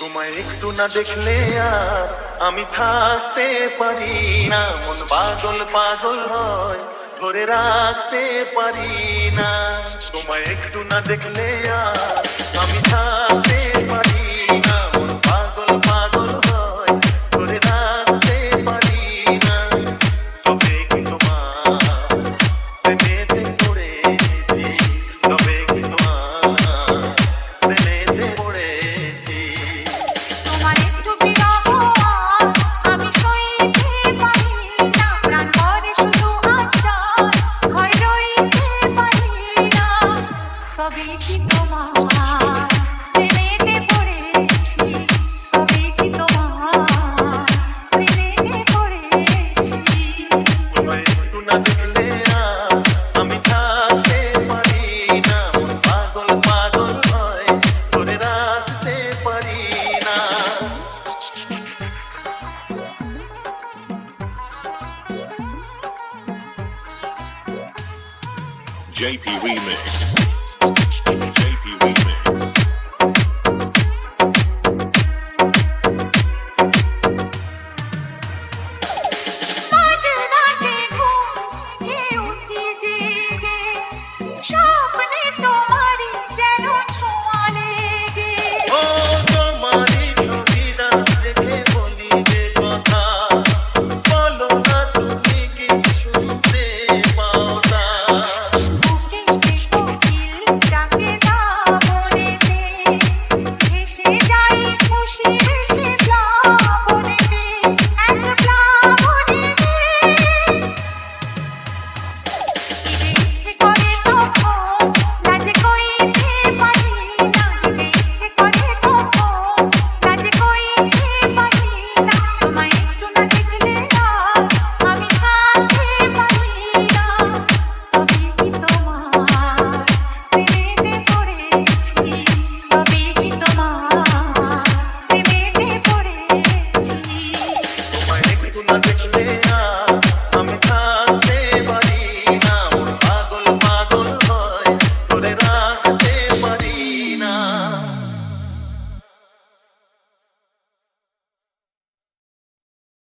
তোমায় একটু না দেখলে আর আমি থাকতে পারি না, মন পাগল পাগল হয়, ধরে রাখতে পারি না। তোমায় একটু না দেখলে আর আমি থাকতে পারি না, মন পাগল পাগল হয়, ধরে রাখতে পারি না। তবে কি তোমার প্রেমেতে পড়েছি, তবে কি তোমার প্রেমেতে পড়েছি। তোমার একটু বিরহ আমি সইতে পারি না, প্রাণ করে শুধু আচার ভয় রইতে পারি না। তবে কি তোমার প্রেমেতে পড়েছি, তবে কি তোমার প্রেমেতে পড়েছি। তোমায় একটু না দেখলে আর আমি থাকতে পারি না, মন পাগল পাগল হয়, ধরে রাখতে পারি না। JP Remix. JP Remix.